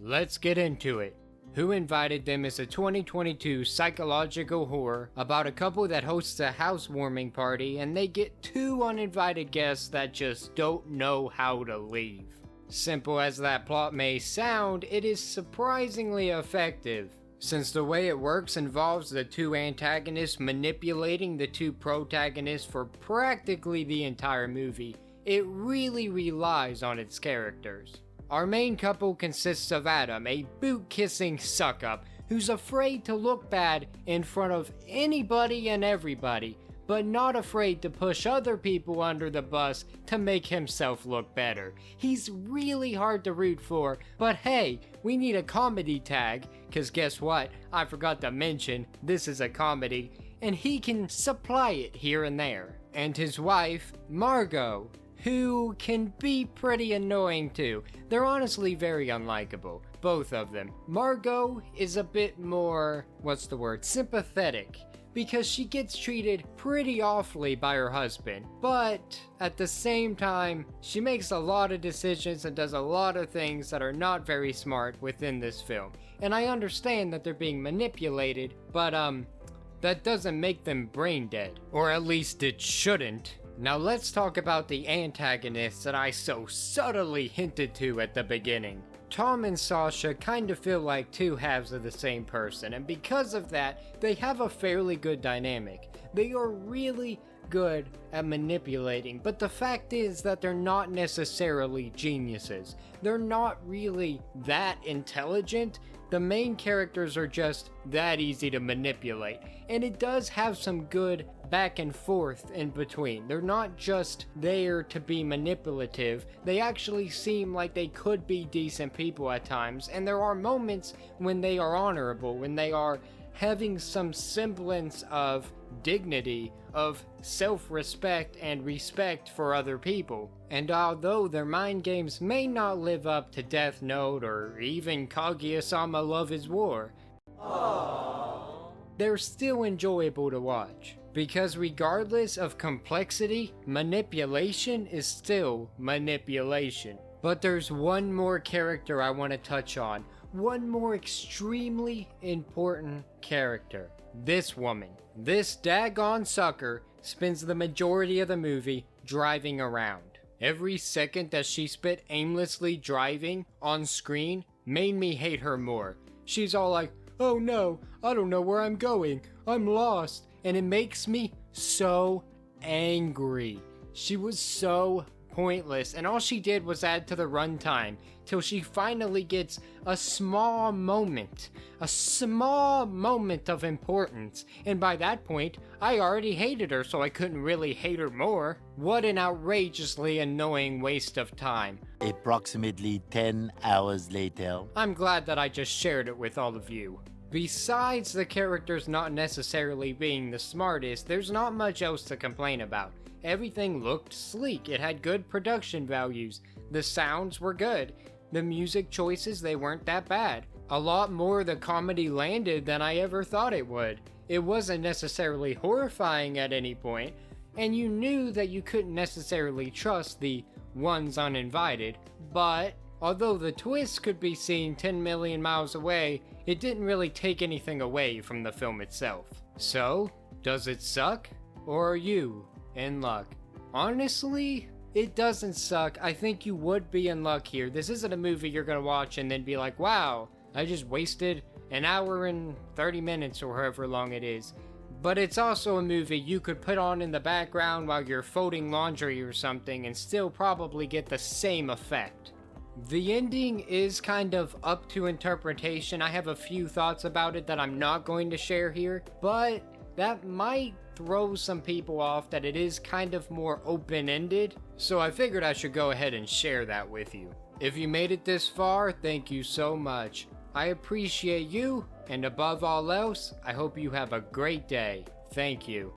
Let's get into it. Who Invited Them is a 2022 psychological horror about a couple that hosts a housewarming party and they get two uninvited guests that just don't know how to leave. Simple as that plot may sound, it is surprisingly effective, since the way it works involves the two antagonists manipulating the two protagonists for practically the entire movie. It really relies on its characters. Our main couple consists of Adam, a boot-kissing suck-up who's afraid to look bad in front of anybody and everybody, but not afraid to push other people under the bus to make himself look better. He's really hard to root for, but hey, we need a comedy tag, cause guess what? I forgot to mention, this is a comedy, and he can supply it here and there. And his wife, Margot, who can be pretty annoying too. They're honestly very unlikable, both of them. Margot is a bit more, sympathetic, because she gets treated pretty awfully by her husband, but at the same time, she makes a lot of decisions and does a lot of things that are not very smart within this film. And I understand that they're being manipulated, but that doesn't make them brain dead, or at least it shouldn't. Now let's talk about the antagonists that I so subtly hinted to at the beginning. Tom and Sasha kind of feel like two halves of the same person, and because of that, they have a fairly good dynamic. They are really good at manipulating, but the fact is that they're not necessarily geniuses. They're not really that intelligent. The main characters are just that easy to manipulate, and it does have some good back and forth in between. They're not just there to be manipulative, they actually seem like they could be decent people at times, and there are moments when they are honorable, when they are having some semblance of dignity, of self-respect and respect for other people. And although their mind games may not live up to Death Note or even Kaguya-sama Love is War, they're still enjoyable to watch. Because regardless of complexity, manipulation is still manipulation. But there's one more character I want to touch on. One more extremely important character. This woman. This daggone sucker spends the majority of the movie driving around. Every second that she spent aimlessly driving on screen made me hate her more. She's all like, "Oh no, I don't know where I'm going. I'm lost." And it makes me so angry. She was so pointless, and all she did was add to the runtime till she finally gets a small moment of importance, and by that point I already hated her, so I couldn't really hate her more. What an outrageously annoying waste of time. Approximately 10 hours later. I'm glad that I just shared it with all of you. Besides the characters not necessarily being the smartest, there's not much else to complain about. Everything looked sleek, it had good production values, the sounds were good, the music choices, they weren't that bad. A lot more of the comedy landed than I ever thought it would. It wasn't necessarily horrifying at any point, and you knew that you couldn't necessarily trust the ones uninvited, but although the twist could be seen 10 million miles away, it didn't really take anything away from the film itself. So, does it suck? Or are you in luck? Honestly, it doesn't suck. I think you would be in luck here. This isn't a movie you're gonna watch and then be like, wow, I just wasted an hour and 30 minutes or however long it is. But it's also a movie you could put on in the background while you're folding laundry or something and still probably get the same effect. The ending is kind of up to interpretation. I have a few thoughts about it that I'm not going to share here, but that might throw some people off that it is kind of more open-ended, so I figured I should go ahead and share that with you. If you made it this far, thank you so much. I appreciate you, and above all else, I hope you have a great day. Thank you.